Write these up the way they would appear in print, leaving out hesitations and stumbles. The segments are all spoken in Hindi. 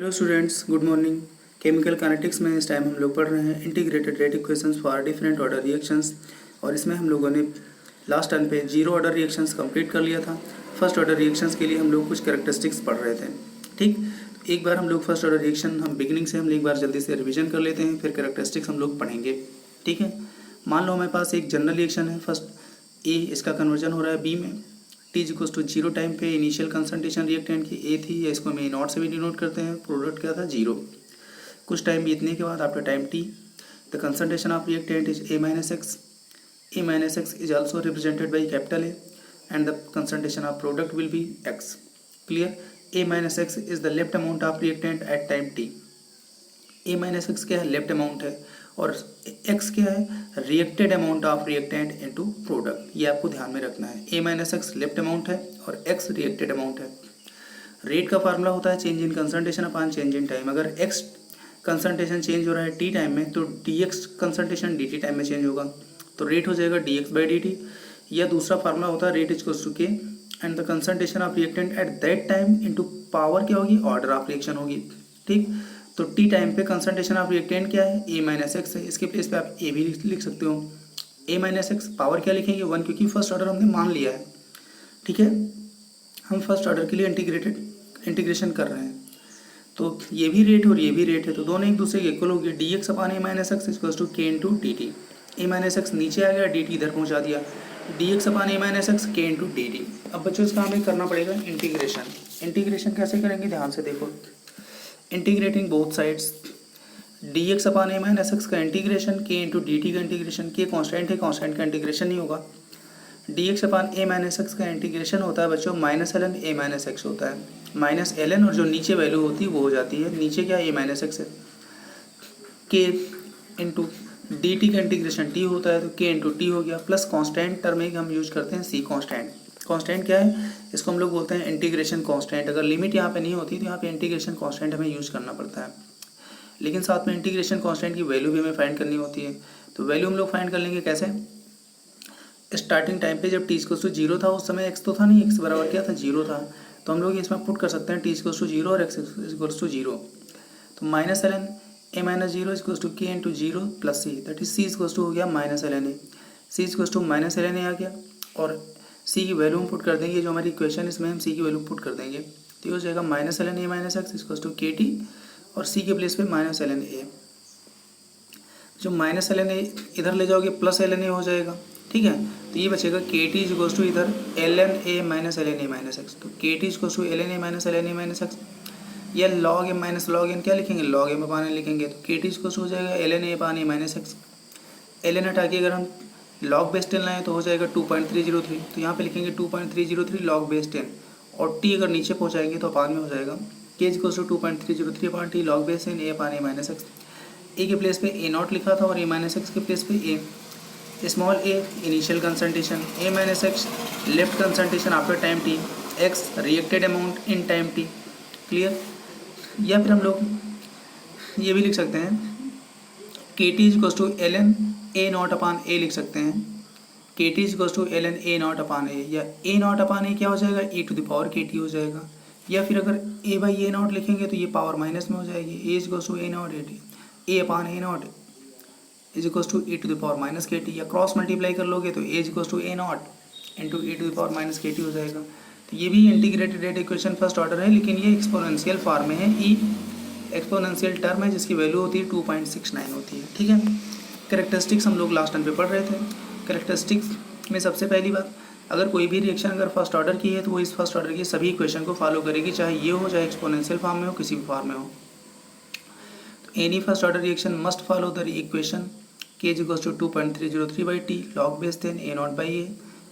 Hello students, good morning. Chemical kinetics में इस टाइम हम लोग पढ़ रहे हैं integrated rate equations for different order reactions. और इसमें हम लोगों ने लास्ट टाइम पे जीरो ऑर्डर रिएक्शंस कंप्लीट कर लिया था। फर्स्ट ऑर्डर रिएक्शंस के लिए हम लोग कुछ कैरेक्टरिस्टिक्स पढ़ रहे थे। ठीक, तो एक बार हम लोग फर्स्ट ऑर्डर रिएक्शन हम बिगिनिंग से हम एक बार जल्दी से रिविजन कर लेते हैं, फिर कैरेक्टरिस्टिक्स हम लोग पढ़ेंगे। ठीक है, मान लो हमारे पास एक जनरल रिएक्शन है। फर्स्ट ए, इसका कन्वर्जन हो रहा है बी में। T is equals to zero time पे इनिशियल कंसंट्रेशन रिएक्टेंट की ए थी, या इसको हम ए नॉट से भी डिनोट करते हैं। प्रोडक्ट क्या था, जीरो। कुछ टाइम बीतने के बाद after time T the concentration of reactant is a minus X. A minus x is also represented by capital A and the concentration of product will be x. Clear. A minus x is the left amount of reactant at time T. A minus x क्या है, लेफ्ट अमाउंट है, और एक्स क्या है, reacted amount of reactant into product. ये आपको ध्यान में रखना है। ए माइनस एक्स लेफ्ट अमाउंट है और एक्स रिएक्टेड अमाउंट है। रेट का फार्मूला होता है change in concentration upon change in time. अगर एक्स कंसंट्रेशन चेंज हो रहा है टी टाइम में, तो D x concentration D T time में चेंज होगा, तो रेट हो जाएगा D x by D T. या दूसरा फार्मूला होता है रेट इक्वल्स टू के and the concentration of reactant eight that time into power क्या होगी, ऑर्डर ऑफ रिएक्शन होगी। ठीक, तो टी टाइम पे कंसंट्रेशन ऑफ रिएक्टेंट क्या है, ए माइनस एक्स है। इसके प्लेस पे आप ए भी लिख सकते हो, ए माइनस एक्स। पावर क्या लिखेंगे, वन, क्योंकि फर्स्ट ऑर्डर हमने मान लिया है। ठीक है, हम फर्स्ट ऑर्डर के लिए इंटीग्रेशन कर रहे हैं, तो ये भी रेट और ये भी रेट है, तो दोनों एक दूसरे के इक्वल हो गए। D X upon A minus X equals to K into D T. A minus X नीचे आ गया, डी टी इधर पहुँचा दिया, D X upon A minus X K into D T. अब बच्चों इसका हमें करना पड़ेगा इंटीग्रेशन। इंटीग्रेशन कैसे करेंगे, ध्यान से देखो। Integrating both sides, D X upon A minus X का integration, K into D T का इंटीग्रेशन। के कॉन्स्टेंट है, कॉन्स्टेंट का इंटीग्रेशन नहीं होगा। D X upon A minus X का इंटीग्रेशन होता है बच्चों minus L N A minus X होता है। माइनस एल एन और जो नीचे वैल्यू होती है वो हो जाती है, नीचे क्या ए माइनस एक्स है। के इंटू डी टी का इंटीग्रेशन टी होता है, तो के इंटू टी हो गया, प्लस कॉन्स्टेंट टर्म एक हम यूज करते हैं सी कॉन्स्टेंट। कॉन्स्टेंट क्या है, इसको हम लोग बोलते हैं इंटीग्रेशन कॉन्स्टेंट। अगर लिमिट यहाँ पे नहीं होती तो यहाँ पे इंटीग्रेशन कॉन्स्टेंट हमें यूज करना पड़ता है, लेकिन साथ में इंटीग्रेशन कॉन्स्टेंट की वैल्यू भी हमें फाइंड करनी होती है। तो वैल्यू हम लोग फाइंड कर लेंगे कैसे, स्टार्टिंग टाइम पे जब टी इक्वल्स टू जीरो था, उस समय एक्स तो था नहीं, एक्स बराबर क्या था, जीरो था, तो हम लोग इसमें पुट कर सकते हैं टी इक्वल्स टू जीरो और एक्स इक्वल्स टू जीरो। तो minus L N A minus zero equals to K into zero plus C, that is C equals to हो गया minus L N A. C equals to minus L N A आ गया, और सी की वैल्यू हम पुट कर देंगे, जो हमारी इक्वेशन इसमें हम सी की वैल्यू पुट कर देंगे, तो ये हो जाएगा minus L N A minus X equals to K T, और सी के प्लेस पे माइनस एल एन ए। जो माइनस एल एन ए इधर ले जाओगे प्लस एल एन ए हो जाएगा। ठीक है, तो ये बचेगा K T is equals to इधर L N A minus L N A minus X. तो K T is equals to L N A minus L N A minus X, या log M minus log N क्या लिखेंगे, लॉग एम अपान एन लिखेंगे। तो के टी इज इक्वल्स हो जाएगा L N A upon A minus X. L N हटा के अगर हम लॉग बेस 10 लाएँ तो हो जाएगा 2.303, तो यहाँ पे लिखेंगे 2.303 लॉग बेस 10, और टी अगर नीचे पहुँचाएंगे तो अपान में हो जाएगा K is equals to 2.303 upon T log base 10 A upon A minus X. A के प्लेस पे ए नॉट लिखा था और ए माइनस एक्स के प्लेस पे A. Small A initial concentration, A minus X left concentration after time T, X reacted amount in time T. Clear. या फिर हम लोग ये भी लिख सकते हैं K T is equals to L N A naught upon A लिख सकते हैं। K T is equals to L N A naught upon A, या ए नॉट अपान ए क्या हो जाएगा, A to the power K T हो जाएगा। या फिर अगर ए बाई ए नॉट लिखेंगे तो ये पावर माइनस में हो जाएगी, A is equals to A naught A T, A upon A naught is equals to A to the power minus K T. या क्रॉस मल्टीप्लाई कर लोगे तो A is equals to A naught into A to the power minus K T हो जाएगा। तो ये भी integrated rate equation first order है, लेकिन ये एक्सपोनेंशियल फॉर्म में है। ई एक्सपोनेंशियल टर्म है जिसकी वैल्यू होती है 2.69 होती है। ठीक है, कैरेक्टरिस्टिक्स हम लोग लास्ट टाइम पे पढ़ रहे थे। कैरेक्टरिस्टिक्स में सबसे पहली बात, अगर कोई भी रिएक्शन अगर फर्स्ट ऑर्डर की है तो वो इस फर्स्ट ऑर्डर की सभी इक्वेशन को फॉलो करेगी, चाहे ये हो चाहे एक्सपोनेंशियल फॉर्म में हो, किसी भी फॉर्म में हो। तो any first order reaction must follow the equation K is equals to 2.303 by T log base 10 A naught by A,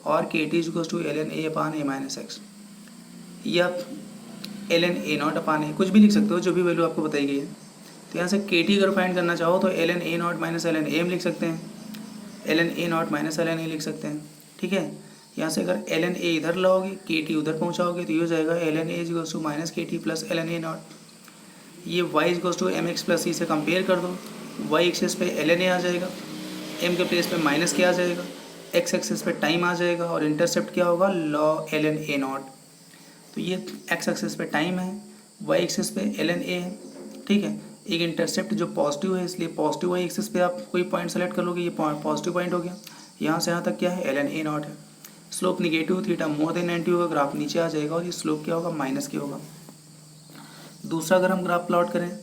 और K T is equals to L N A upon A minus X, या L N A naught upon A, कुछ भी लिख सकते हो जो भी वैल्यू आपको बताई गई है। तो यहाँ से के टी अगर फाइंड करना चाहो तो L N A naught minus L N M लिख सकते हैं, L N A naught minus L N A लिख सकते हैं। ठीक है, यहाँ से अगर एल एन ए इधर लाओगे के टी उधर पहुँचाओगे तो ये हो जाएगा L N A is equals to minus K T plus L N A naught. ये Y is equals to M X plus C से कंपेयर कर दो, वाई एक्सेस पे एल एन ए आ जाएगा, एम के प्लेस पे माइनस क्या आ जाएगा, एक्स एक्सेस पे टाइम आ जाएगा, और इंटरसेप्ट क्या होगा, log L N A naught. तो ये एक्स एक्सेस पे टाइम है, वाई एक्सिस पे ln a है, ठीक है। एक इंटरसेप्ट जो पॉजिटिव है, इसलिए पॉजिटिव वाई एक्सिस पे आप कोई पॉइंट सेलेक्ट कर लोगे, ये पॉजिटिव पॉइंट हो गया। यहाँ से यहाँ तक क्या है, ln a नॉट है। Slope negative, theta more than 90 होगा, ग्राफ नीचे आ जाएगा और ये स्लोप क्या होगा, माइनस के होगा। दूसरा अगर हम ग्राफ प्लॉट करें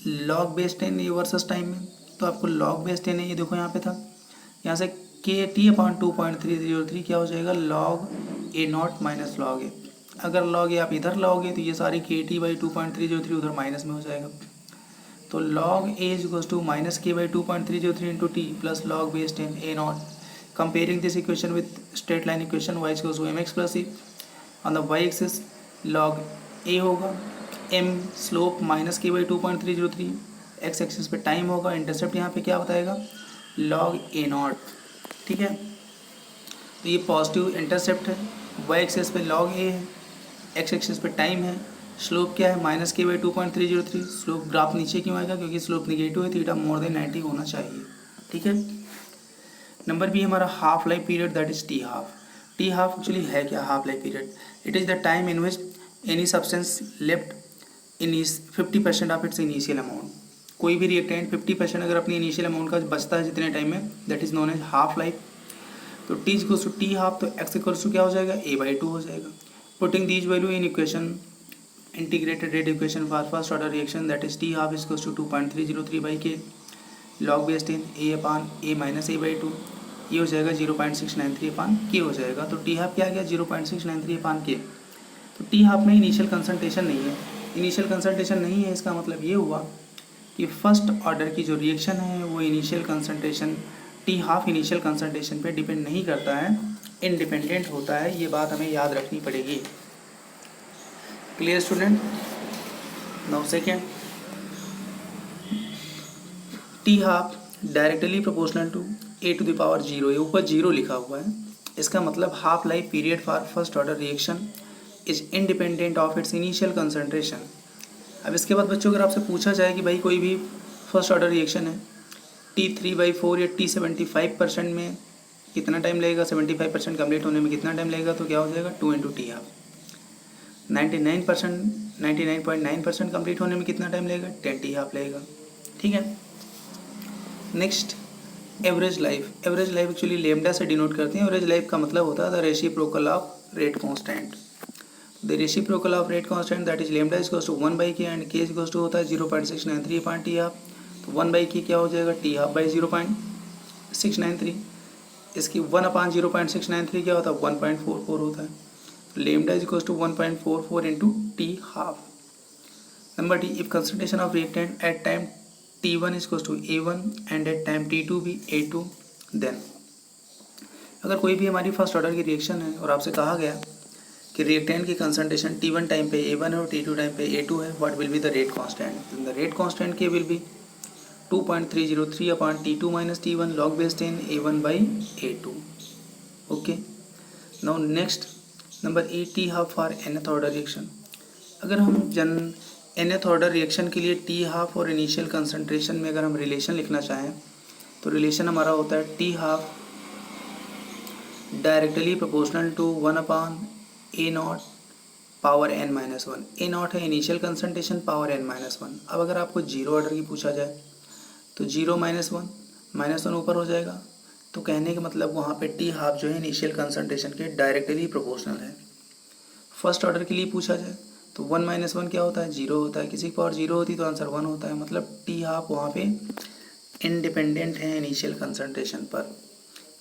लॉग बेस 10 ये वर्सेस टाइम में, तो आपको लॉग बेस 10 है, ये देखो यहाँ पे था, यहाँ से के टी अपॉन 2.303 क्या हो जाएगा, log A naught minus log A. अगर लॉग ए आप इधर लाओगे तो ये सारी के टी बाई 2.303 उधर माइनस में हो जाएगा। तो log A is equals to minus K by 2.303 into T plus log base 10 A naught. Comparing this equation with straight line equation Y equals to M X plus A. On the Y axis log A होगा, M slope minus K by 2.303, X axis पे टाइम होगा, इंटरसेप्ट यहाँ पे क्या बताएगा, लॉग ए नॉट, ठीक है। तो ये पॉजिटिव इंटरसेप्ट है, वाई एक्सिस पे लॉग ए है, एक्स एक्सिस पे टाइम है, स्लोप क्या है minus K by 2.303। Slope graph नीचे क्यों आएगा, क्योंकि स्लोप निगेटिव है, थीटा मोर देन 90 होना चाहिए, ठीक है। नंबर बी हमारा half life period, that is T half. T half actually है क्या, half life period, it is the time in which any substance left in 50% of its initial amount. कोई भी रिएक्टेंट 50% अगर अपनी इनिशियल अमाउंट का बचता है जितने टाइम में, that is known as half life. तो T equals to T half, तो एक्स इक्वल्स टू क्या हो जाएगा, ए बाई 2 हो जाएगा। Putting these value in equation, integrated rate equation for first order reaction, that is T half equals to 2.303 by K log base 10 A upon A minus A by 2, ये हो जाएगा 0.693 अपान के हो जाएगा। तो टी हाफ क्या आ गया, 0.693 अपान के। तो टी हाफ में इनिशियल कंसंट्रेशन नहीं है, इनिशियल कंसंट्रेशन नहीं है, इसका मतलब ये हुआ कि फर्स्ट ऑर्डर की जो रिएक्शन है वो initial concentration T half initial concentration पे डिपेंड नहीं करता है, इंडिपेंडेंट होता है। ये बात हमें याद रखनी पड़ेगी। Clear student. Now second, T half directly proportional to A to the power 0, ये ऊपर 0 लिखा हुआ है, इसका मतलब half life period for first order reaction is independent of its initial concentration. अब इसके बाद बच्चों अगर आपसे पूछा जाए कि भाई कोई भी फर्स्ट ऑर्डर रिएक्शन है T3/4 या T75% में कितना टाइम लगेगा, 75% कम्प्लीट होने में कितना टाइम लगेगा, तो क्या हो जाएगा 2 इंटू टी हाफ। 99.9% कम्प्लीट होने में कितना टाइम लगेगा, 10 टी हाफ लगेगा, ठीक है। Next average life. Average life actually lambda से डिनोट करते हैं। एवरेज लाइफ का मतलब होता है the reciprocal of rate constant. The reciprocal of rate constant that is lambda is equals to 1/k and k is equals to होता है 0.693 अपॉन टी हाफ। तो 1/k क्या हो जाएगा, टी हाफ बाई 0.693। इसकी 1 अपॉन 0.693 क्या होता है, 1.44 होता है। तो lambda is equals to 1.44 into T half. Number D, if concentration of reactant at time T1 is equals to A1 and at time T2 भी A2, देन अगर कोई भी हमारी फर्स्ट ऑर्डर की रिएक्शन है और आपसे कहा गया कि रिएक्टेंट की कंसंट्रेशन T1 टाइम पे A1 है और T2 टाइम पे A2 है, what will be the rate constant. The rate constant K will be 2.303 upon T2 minus T1 log base 10 A1 by A2। Okay, now next number A, T half for nth order reaction. अगर हम nth ऑर्डर रिएक्शन के लिए टी हाफ और इनिशियल कंसंट्रेशन में अगर हम रिलेशन लिखना चाहें तो रिलेशन हमारा होता है T half directly proportional to 1 upon A naught power n minus 1। A naught है initial concentration, power n minus 1। अब अगर आपको जीरो ऑर्डर की पूछा जाए तो 0 माइनस 1 ऊपर हो जाएगा। तो कहने का मतलब वहाँ पे टी हाफ जो है इनिशियल कंसंट्रेशन के डायरेक्टली प्रोपोर्शनल है। फर्स्ट ऑर्डर के लिए पूछा जाए तो 1 माइनस 1 क्या होता है, 0 होता है। किसी की पावर 0 होती तो आंसर 1 होता है। मतलब टी हाफ वहाँ पे इंडिपेंडेंट है इनिशियल कंसंट्रेशन पर।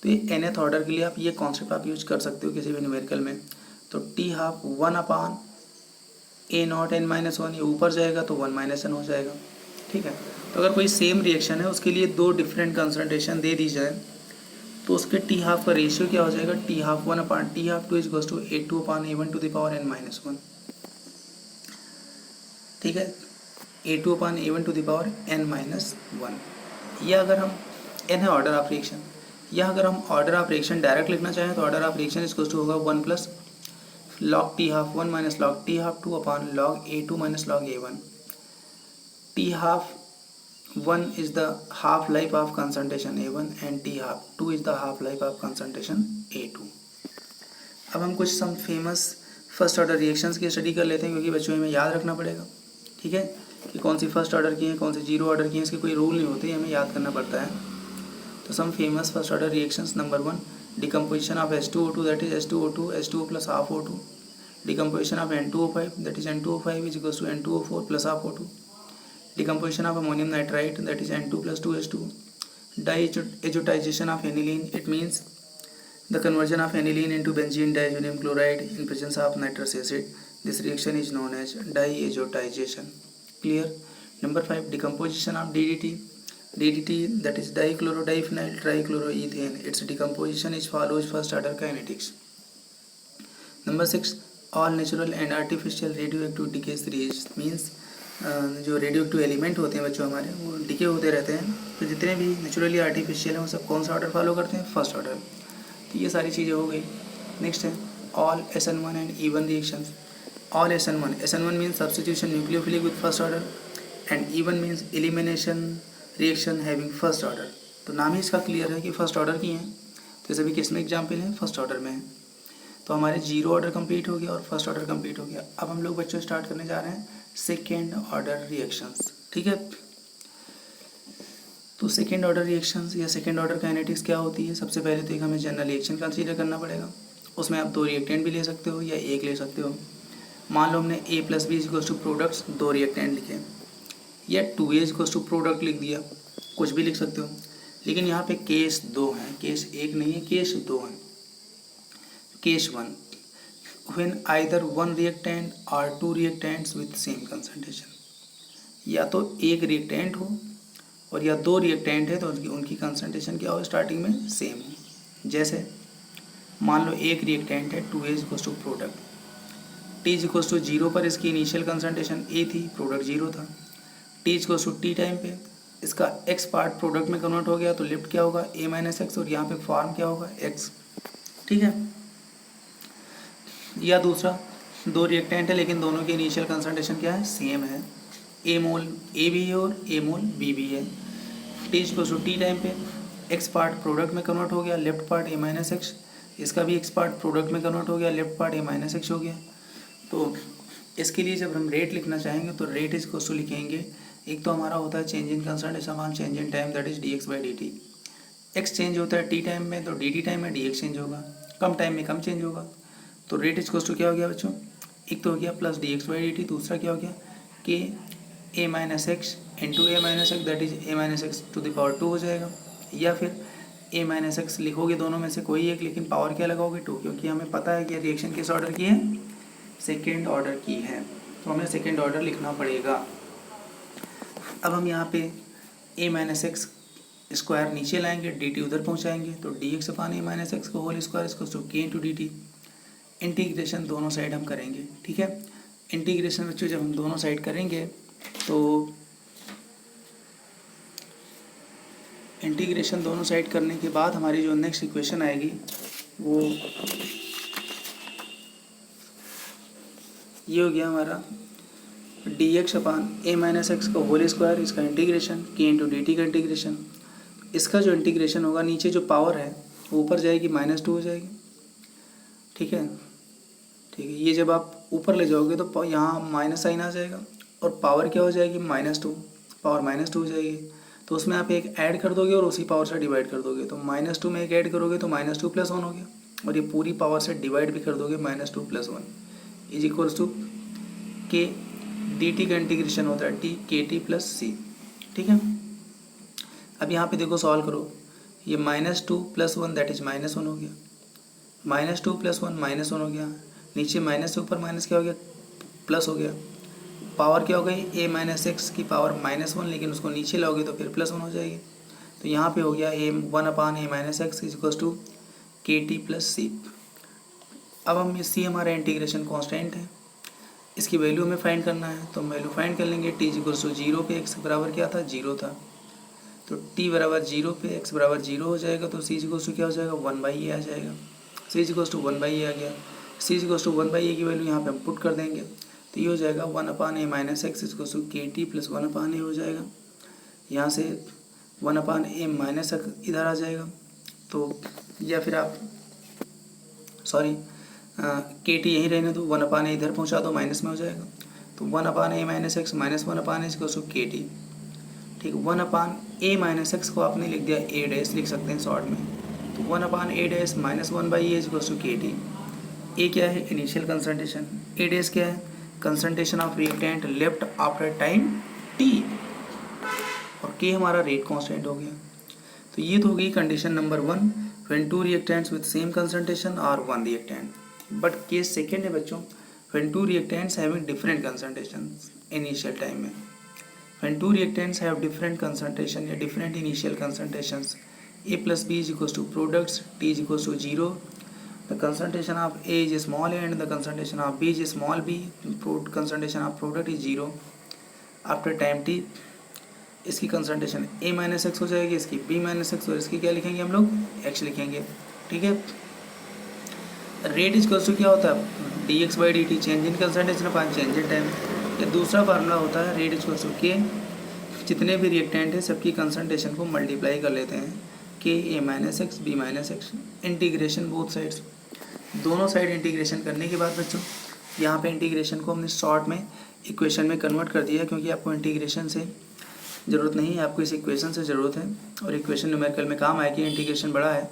तो ये nth ऑर्डर के लिए आप ये कॉन्सेप्ट आप यूज कर सकते हो किसी भी न्यूमेरिकल में। तो T half 1 upon A not n minus 1, ये ऊपर जाएगा तो 1 माइनस n हो जाएगा, ठीक है। तो अगर कोई सेम रिएक्शन है उसके लिए दो डिफरेंट कंसंट्रेशन दे दी जाए तो उसके टी हाफ का रेशियो क्या हो जाएगा, T half 1 upon T half 2 is equals to A2 upon A1 to the power n minus 1, ठीक है। A2 upon A1 to the power n minus 1। या अगर हम n है ऑर्डर ऑफ रिएक्शन, या अगर हम ऑर्डर ऑफ रिएक्शन डायरेक्ट लिखना चाहें तो order of reaction is equals to होगा 1 plus log T half 1 minus log T half 2 upon log A2 minus log A1। T half 1 is the half life of concentration A1 and T half 2 is the half life of concentration A2। अब हम कुछ some famous first order reactions की स्टडी कर लेते हैं, क्योंकि बच्चों हमें याद रखना पड़ेगा, ठीक है, कि कौन सी फर्स्ट ऑर्डर की है, कौन सी जीरो ऑर्डर की है, इसके कोई रूल नहीं होते, हमें याद करना पड़ता है। तो some famous first order reactions, number 1 decomposition of H2O2 that is H2O2 H2O plus half O2, decomposition of N2O5 that is N2O5 is equals to N2O4 plus half O2, decomposition of ammonium nitrite that is N2 plus 2H2, diazotization of aniline, it means the conversion of aniline into benzene diazonium chloride in presence of nitrous acid. This reaction is known as diazotization. Clear? Number 5 decomposition of DDT that is dichlorodyphenyl trichloroethane. Its decomposition is follows first order kinetics. Number 6 all natural and artificial radioactive decays react means जो रेडियो एक्टिव एलिमेंट होते हैं बच्चों हमारे, वो डिके होते रहते हैं। तो जितने भी नेचुरली आर्टिफिशियल हैं वो सब कौन सा ऑर्डर फॉलो करते हैं? First order. तो ये सारी चीज़ें हो गई। नेक्स्ट है all SN1 and E1 reactions. All SN1 means substitution nucleophilic with first order and E1 means elimination reaction having first order. तो नाम ही इसका क्लियर है कि फर्स्ट ऑर्डर की हैं। तो सभी किस में एग्जाम्पल हैं? फर्स्ट ऑर्डर में है। तो हमारे जीरो ऑर्डर कंप्लीट हो गया और फर्स्ट ऑर्डर कंप्लीट हो गया। अब हम लोग बच्चों स्टार्ट करने जा रहे हैं सेकेंड ऑर्डर रिएक्शंस, ठीक है। तो सेकेंड ऑर्डर रिएक्शंस या सेकेंड ऑर्डर काइनेटिक्स क्या होती है? सबसे पहले तो एक हमें जनरल रिएक्शन कंसीडर करना पड़ेगा। उसमें आप 2 रिएक्टेंट भी ले सकते हो या एक ले सकते हो। मान लो हमने A + B equals to products 2 reactant लिखे या 2A इक्वल्स टू प्रोडक्ट लिख दिया, कुछ भी लिख सकते हो। लेकिन यहाँ पे केस 2 है, केस 1 नहीं है, केस 2 है। Case 1 when either one reactant or 2 reactants with same concentration, या तो एक रिएक्टेंट हो और या 2 रिएक्टेंट है तो उनकी कंसंट्रेशन क्या हो? स्टार्टिंग में सेम हो। जैसे मान लो एक रिएक्टेंट है 2A equals to product, T equals to 0 पर इसकी इनिशियल कंसंट्रेशन A थी, प्रोडक्ट 0 था। T equals to T time पे इसका X पार्ट प्रोडक्ट में कन्वर्ट हो गया तो लिफ्ट क्या होगा? A - X, और यहाँ पे फॉर्म क्या होगा? X, ठीक है। या दूसरा 2 रिएक्टेंट है लेकिन दोनों की इनिशियल कंसंट्रेशन क्या है? सेम है। A मोल A भी है और A मोल B भी है। T equals to T time पे X पार्ट प्रोडक्ट में कन्वर्ट हो गया, लेफ्ट पार्ट A - X, इसका भी X पार्ट प्रोडक्ट में कन्वर्ट हो गया, लेफ्ट पार्ट A - X हो गया। तो इसके लिए जब हम रेट लिखना चाहेंगे तो रेट इक्वल्स टू लिखेंगे, एक तो हमारा होता है change in concentration on change in time that is dx/dt। x change होता है t टाइम में तो dt टाइम में dx चेंज होगा, कम टाइम में कम चेंज होगा। तो रेट इक्वल्स टू क्या हो गया बच्चों? एक तो हो गया प्लस dx/dt, दूसरा क्या हो गया कि A - X into A - X that is A - X to the power 2 हो जाएगा। या फिर A - X लिखोगे दोनों में से कोई एक, लेकिन पावर क्या लगाओगे? 2, क्योंकि हमें पता है कि रिएक्शन किस ऑर्डर की है? सेकेंड ऑर्डर की है, तो हमें सेकेंड ऑर्डर लिखना पड़ेगा। अब हम यहाँ पे A - X स्क्वायर नीचे लाएंगे, dt उधर पहुँचाएंगे, तो dx/A - X को whole square equals to k × dt। Integration दोनों साइड हम करेंगे, ठीक है। इंटीग्रेशन बच्चों जब हम दोनों साइड करेंगे तो इंटीग्रेशन दोनों साइड करने के बाद हमारी जो नेक्स्ट इक्वेशन आएगी वो ये हो गया हमारा dx/A - X का होल स्क्वायर, इसका इंटीग्रेशन k × dt का इंटीग्रेशन। इसका जो इंटीग्रेशन होगा, नीचे जो पावर है वो ऊपर जाएगी -2 हो जाएगी, ठीक है। ठीक है, ये जब आप ऊपर ले जाओगे तो यहाँ माइनस साइन आ जाएगा और पावर क्या हो जाएगी? -2, पावर -2 हो जाएगी। तो उसमें आप एक ऐड कर दोगे और उसी पावर से डिवाइड कर दोगे, तो -2 में एक ऐड करोगे तो -2 + 1 हो गया, और ये पूरी पावर से डिवाइड भी कर दोगे, -2 + 1 is equals to k dt का इंटीग्रेशन होता है kt + c, ठीक है। अब यहाँ पे देखो सॉल्व करो, ये -2 + 1 दैट इज -1 हो गया, -2 + 1 -1 हो गया, नीचे माइनस से ऊपर माइनस क्या हो गया? प्लस हो गया। पावर क्या हो गई? A - X की पावर -1, लेकिन उसको नीचे लाओगे तो फिर +1 हो जाएगी। तो यहाँ पे हो गया 1/A - X is equals to KT + C। अब हम C हमारा इंटीग्रेशन कांस्टेंट है, इसकी वैल्यू हमें फाइंड करना है, तो हम वैल्यू फाइंड कर लेंगे। t इक्वल्स टू 0 पे x बराबर क्या था? 0 था, तो t बराबर 0 पे x बराबर 0 हो जाएगा, तो c इक्वल्स टू क्या हो जाएगा? 1/a आ जाएगा। c इक्वल्स टू 1/a आ गया, c इक्वल्स टू 1/a की वैल्यू यहाँ पे हम पुट कर देंगे, तो ये हो जाएगा 1/A - X equals to KT + 1/A हो जाएगा। यहाँ से 1/A - X इधर आ जाएगा, तो या फिर आप के टी यहीं रहने दो, 1/a इधर पहुंचा दो, माइनस में हो जाएगा। तो 1/a minus X minus 1/a equals to K T. ठीक, 1/a माइनस एक्स को आपने लिख दिया ए डैश, लिख सकते हैं शॉर्ट में। तो 1/a dash minus 1/a equals to K T. A क्या है? Initial concentration. ए डैश क्या है? Concentration of reactant left after time T, और के हमारा रेट कांस्टेंट हो गया। तो ये तो हो गई condition number 1, when two reactants with same concentration are one reactant. But case second है बच्चों, when two reactants having different concentration initial time में। When two reactants have different concentration या different initial concentrations, A plus B is equals to products, T is equals to 0. The concentration of A is small a and the concentration of B is small b. Concentration of product is 0. After time t, इसकी कंसंट्रेशन A माइनस एक्स हो जाएगी, इसकी B माइनस एक्स, और इसकी क्या लिखेंगे हम लोग? X लिखेंगे। ठीक है। रेट इक्वल्स टू क्या होता है? dx by dt, change in concentration upon change in time. या दूसरा फार्मूला होता है रेट इक्वल्स टू के, जितने भी रिएक्टेंट है सबकी कंसंट्रेशन को मल्टीप्लाई कर लेते हैं, K A minus X B minus X, integration both sides, दोनों साइड इंटीग्रेशन करने के बाद बच्चों यहाँ पे इंटीग्रेशन को हमने शॉर्ट में इक्वेशन में कन्वर्ट कर दिया, क्योंकि आपको इंटीग्रेशन से ज़रूरत नहीं है, आपको इस इक्वेशन से ज़रूरत है, और इक्वेशन न्यूमेरिकल में काम आएगी, इंटीग्रेशन बड़ा है।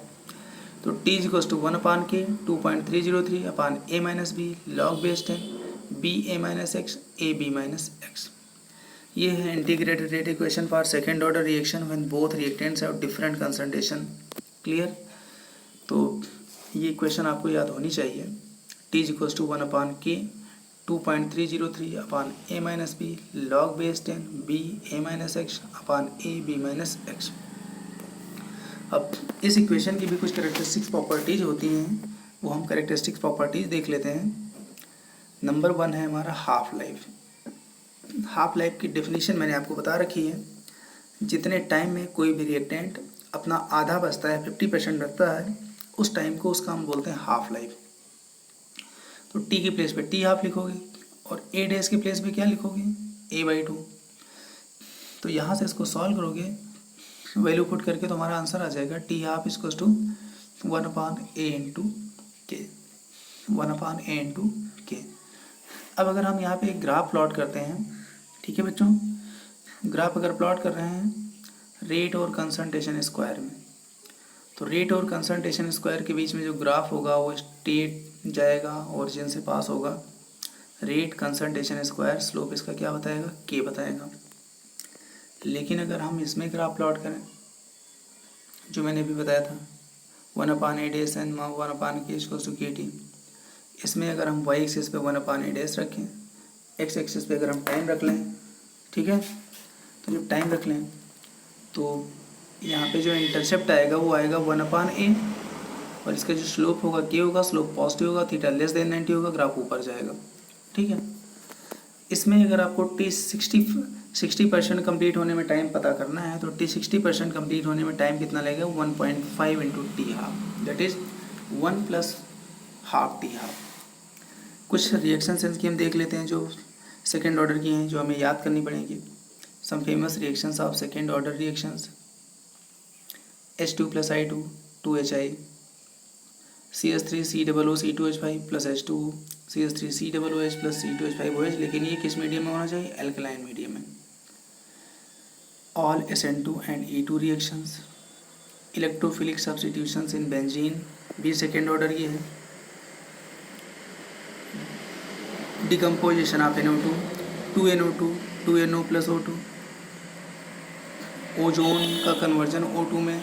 तो T is equals to 1/k 2.303 upon a minus B log base 10 B A minus X A B minus X. ये है integrated rate equation for second order reaction when both reactants have different concentration. Clear? तो ये इक्वेशन आपको याद होनी चाहिए। T is equals to 1/k 2.303 upon a minus B log base 10 B A minus X upon A B minus x. अब इस इक्वेशन की भी कुछ कैरेक्टरिस्टिक्स प्रॉपर्टीज होती हैं, वो हम कैरेक्टरिस्टिक्स प्रॉपर्टीज देख लेते हैं। नंबर 1 है हमारा हाफ लाइफ। हाफ लाइफ की डेफिनेशन मैंने आपको बता रखी है, जितने टाइम में कोई भी रिएक्टेंट अपना आधा बचता है, 50% बचता है, उस टाइम को उसका हम बोलते हैं हाफ लाइफ। तो टी की प्लेस पे टी हाफ लिखोगे, और ए डैश की प्लेस पे क्या लिखोगे? a/2। तो यहाँ से इसको सॉल्व करोगे, वैल्यू पुट करके तो हमारा आंसर आ जाएगा T half equals to 1/a into K, 1/a into के। अब अगर हम यहाँ पे एक ग्राफ प्लॉट करते हैं, ठीक है बच्चों, ग्राफ अगर प्लॉट कर रहे हैं रेट और कंसंट्रेशन स्क्वायर में, तो रेट और कंसंट्रेशन स्क्वायर के बीच में जो ग्राफ होगा वो स्ट्रेट जाएगा, ओरिजिन से पास होगा। रेट कंसंट्रेशन स्क्वायर, स्लोप इसका क्या बताएगा? के बताएगा। लेकिन अगर हम इसमें ग्राफ प्लॉट करें, जो मैंने अभी बताया था 1/a dash and 1/k equals to kt, इसमें अगर हम y एक्सिस पे 1/a डैश रखें, x एक्सिस पे अगर हम टाइम रख लें, ठीक है, तो जब टाइम रख लें तो यहाँ पे जो इंटरसेप्ट आएगा वो आएगा 1/a, और इसका जो स्लोप होगा k होगा, स्लोप पॉजिटिव होगा, थीटा लेस देन 90 होगा, ग्राफ ऊपर जाएगा। ठीक है। इसमें अगर आपको t 60% कंप्लीट होने में टाइम पता करना है, तो t 60% कंप्लीट होने में टाइम कितना लगेगा? 1.5 into T half, that is 1 plus half T half. कुछ रिएक्शन सेंस की हम देख लेते हैं जो सेकेंड ऑर्डर की हैं, जो हमें याद करनी पड़ेगी। Some famous reactions of second order reactions: H2 plus I2 2HI, CH3COOC2H5 plus H2O, CH3COOH plus C2H5OH। लेकिन ये किस मीडियम में होना चाहिए? एल्कलाइन मीडियम में। All SN2 and E2 reactions, electrophilic substitutions in benzene, भी सेकेंड ऑर्डर की है। Decomposition of NO2, 2NO2, 2NO plus O2, ozone का कन्वर्जन O2 में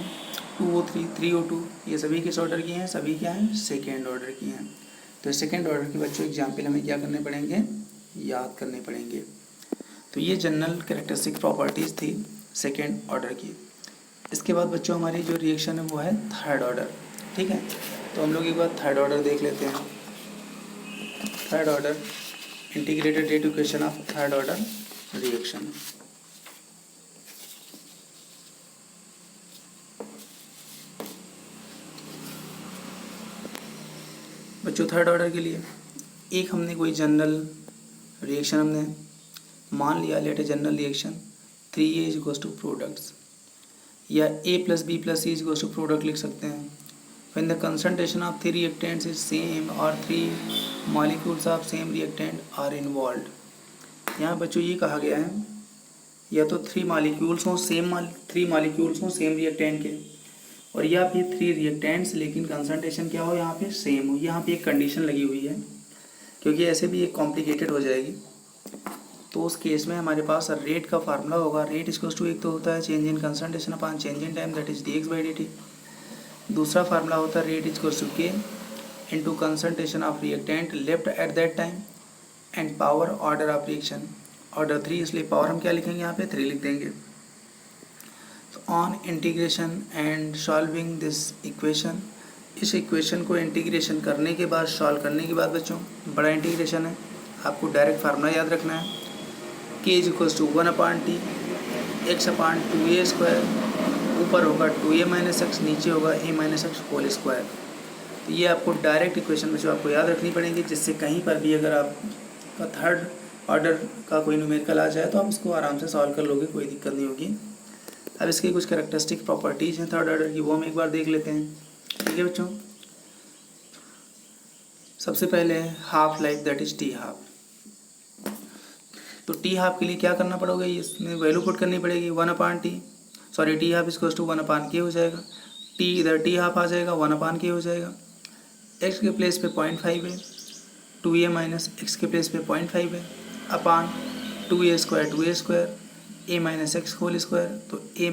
2O3, 3O2, ये सभी किस ऑर्डर की हैं? सभी क्या हैं? सेकेंड ऑर्डर की हैं। तो सेकेंड ऑर्डर के बच्चों एग्जाम्पल हमें क्या करने पड़ेंगे? याद करने पड़ेंगे। तो ये जनरल कैरेक्टरिस्टिक प्रॉपर्टीज़ थी सेकेंड ऑर्डर की। इसके बाद बच्चों हमारी जो रिएक्शन है वो है थर्ड ऑर्डर। ठीक है, तो हम लोग एक बार थर्ड ऑर्डर देख लेते हैं। Third order integrated rate equation of third order reaction. बच्चों थर्ड ऑर्डर के लिए एक हमने कोई जनरल रिएक्शन हमने मान लिया, let a general reaction 3A is equals to products, या A plus B plus C is equals to product लिख सकते हैं। when the concentration of 3 reactants is same or 3 molecules of same reactant are involved। यहाँ बच्चों ये कहा गया है या तो 3 मॉलिक्यूल्स हों सेम रिएक्टेंट के, और या फिर 3 रिएक्टेंट्स लेकिन कंसंट्रेशन क्या हो यहाँ पे सेम हो। यहाँ पे एक कंडीशन लगी हुई है क्योंकि ऐसे भी एक कॉम्प्लिकेटेड हो जाएगी। तो उस केस में हमारे पास रेट का फार्मूला होगा, रेट इक्वल्स टू एक तो होता है change in concentration upon change in time that is dx/dt। दूसरा फार्मूला होता है rate equals to k into concentration of reactant left at that time and power order of reaction, order 3, इसलिए पावर हम क्या लिखेंगे यहाँ पे 3 लिख देंगे। तो on integration and solving this equation, इस इक्वेशन को इंटीग्रेशन करने के बाद सॉल्व करने के बाद बच्चों बड़ा इंटीग्रेशन है, आपको डायरेक्ट फार्मूला याद रखना है k is equals to 1/t x/2a², ऊपर होगा 2a - x, नीचे होगा a - x होल स्क्वायर। तो ये आपको डायरेक्ट इक्वेशन बच्चों आपको याद रखनी पड़ेगी, जिससे कहीं पर भी अगर आपका थर्ड ऑर्डर का कोई न्यूमेरिकल आ जाए तो आप उसको आराम से सॉल्व कर लोगे, कोई दिक्कत नहीं होगी। अब इसकी कुछ कैरेक्टरिस्टिक प्रॉपर्टीज़ हैं थर्ड ऑर्डर की, वो हम एक बार देख लेते हैं। ठीक है बच्चों, सबसे पहले है half life that is T half. तो टी हाफ के लिए क्या करना पड़ोगे, इसमें वैल्यू पुट करनी पड़ेगी 1/t, sorry T half equals to 1/k हो जाएगा। टी इधर टी हाफ आ जाएगा 1/k हो जाएगा। एक्स के प्लेस पे 0.5 है, 2a - x के प्लेस पे 0.5 है upon 2a² a - x whole square. तो a -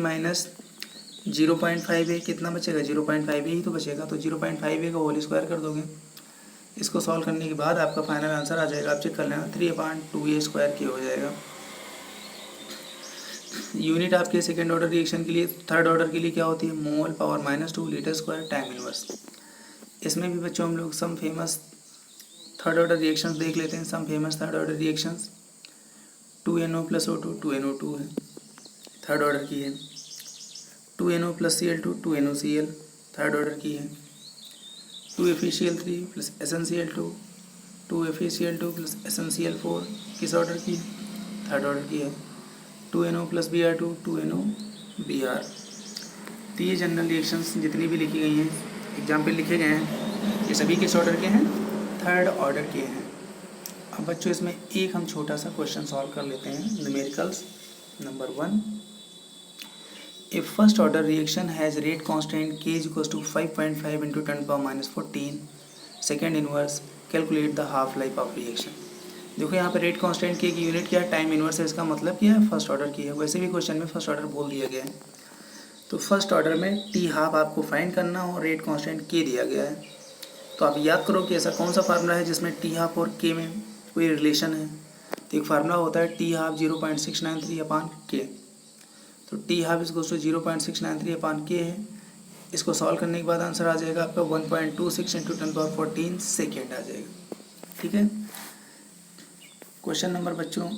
0.5 है, कितना बचेगा 0.5 ही तो बचेगा, तो 0.5 का होल स्क्वायर कर दोगे। इसको सॉल्व करने के बाद आपका फाइनल आंसर आ जाएगा, आप चेक कर लेना 3/2a² हो जाएगा। यूनिट आपके सेकेंड ऑर्डर रिएक्शन के लिए, थर्ड ऑर्डर के लिए क्या होती है, mole power -2 litre time inverse. इसमें भी बच्चों हम लोग some famous third order reactions देख लेते हैं। Some famous third order reactions 2NO + O2 2NO2 है, थर्ड ऑर्डर की है। 2NO + Cl2 2NOCl third order की है। 2FeCl3 + SnCl2 2FeCl2 + SnCl4 किस ऑर्डर की है, थर्ड ऑर्डर की है। 2NO + Br2 2NO Br। तो ये जनरल रिएक्शंस जितनी भी लिखी गई हैं, एग्जाम्पल लिखे गए हैं, ये सभी किस ऑर्डर के हैं, थर्ड ऑर्डर के हैं। अब बच्चों इसमें एक हम छोटा सा क्वेश्चन सॉल्व कर लेते हैं, numericals number 1। A first order reaction has rate constant k equals to 5.5 × 10⁻14 second inverse, calculate the half life of reaction. देखो यहाँ पे रेट कांस्टेंट k की यूनिट क्या है, टाइम इनवर्स है, इसका मतलब क्या है, फर्स्ट ऑर्डर की है। वैसे भी क्वेश्चन में फर्स्ट ऑर्डर बोल दिया गया है, तो फर्स्ट ऑर्डर में टी हाफ आपको फाइंड करना और रेट कांस्टेंट k दिया गया है। तो आप याद करो कि ऐसा कौन सा फार्मूला है जिसमें टी हाफ और k में कोई रिलेशन है। तो एक फार्मूला होता है टी हाफ 0.693/k। तो T half equals to 0.693/k है। इसको सॉल्व करने के बाद आंसर आ जाएगा आपका 1.26 × 10⁻14 सेकेंड आ जाएगा। ठीक है, क्वेश्चन नंबर बच्चों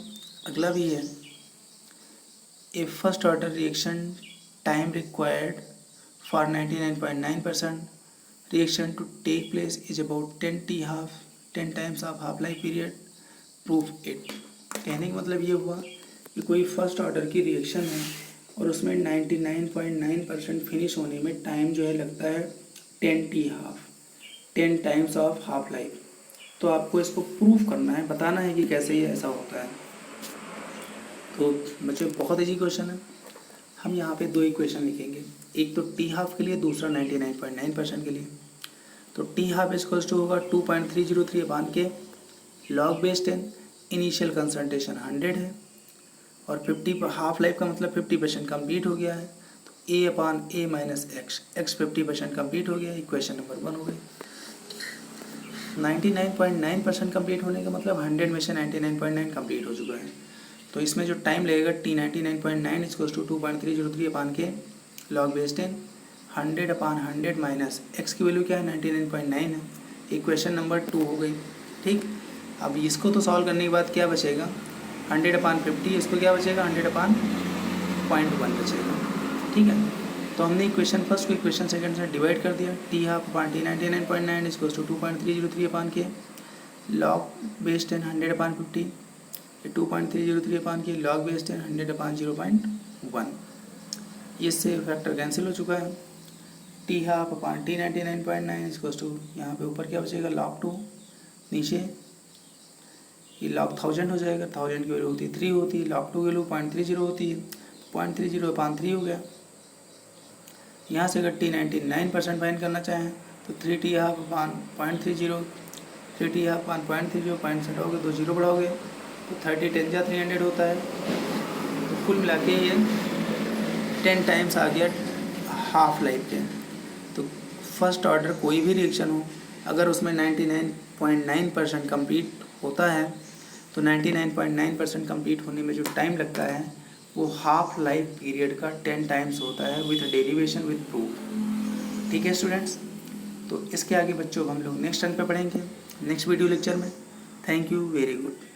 अगला भी है। A first order reaction time required for 99.9% reaction to take place is about 10 times of half life period, proof it. कहने का मतलब ये हुआ कि कोई फर्स्ट ऑर्डर की रिएक्शन है और उसमें 99.9% फिनिश होने में टाइम जो है लगता है 10 टाइम्स ऑफ हाफ लाइफ। तो आपको इसको प्रूफ करना है, बताना है कि कैसे ये ऐसा होता है। तो बच्चों बहुत ईजी क्वेश्चन है। हम यहाँ पे 2 इक्वेशन लिखेंगे, एक तो टी हाफ के लिए, दूसरा 99.9% के लिए। तो टी हाफ इक्वल्स टू होगा 2.303/k log base 10, initial concentration 100 है और 50 हाफ लाइफ का मतलब 50% कम्प्लीट हो गया है। तो A/A - x 50% कम्प्लीट हो गया, इक्वेशन नंबर 1 हो गई। 99.9% कम्प्लीट होने का मतलब 100 में से 99.9 कम्प्लीट हो चुका है। तो इसमें जो टाइम लगेगा T 99.9 equals to 2.303/k log base 10 100/100 - x की वैल्यू क्या है 99.9 है, इक्वेशन नंबर 2 हो गई। ठीक, अब इसको तो सॉल्व करने के बाद क्या बचेगा 100/50, इसको क्या बचेगा 100/0.1 बचेगा। ठीक है, तो हमने इक्वेशन फर्स्ट को इक्वेशन सेकंड से डिवाइड कर दिया। T half upon T 99.9 equals to 2.303/k log base 10 100/50, 2.303/k log base 10 100/0.1। इससे फैक्टर कैंसिल हो चुका है। टी हाफ अपान टी 99.9 इसको टू, यहाँ पे ऊपर क्या बचेगा log 2, नीचे ये log 1000 हो जाएगा, 1000 की वैल्यू होती है 3 होती है, log 2 की वैल्यू 0.30 होती है, 0.30 अपान 3 हो गया। यहाँ से अगर टी 99% फाइंड करना चाहें तो 3t हाफ अपान 0.30, 3t हाफ अपान 0.30, पॉइंट से हटाओगे 2 जीरो बढ़ाओगे तो 30 10 जा 300 होता है। तो कुल मिला के ये 10 टाइम्स आ गया हाफ लाइफ के। तो फर्स्ट ऑर्डर कोई भी रिएक्शन हो, अगर उसमें 99.9% कंप्लीट होता है तो 99.9% कंप्लीट होने में जो टाइम लगता है वो हाफ लाइफ पीरियड का 10 टाइम्स होता है विथ डेरिवेशन विथ प्रूफ। ठीक है स्टूडेंट्स, तो इसके आगे बच्चों हम लोग नेक्स्ट टर्न पे पढ़ेंगे नेक्स्ट वीडियो लेक्चर में। Thank you, very good.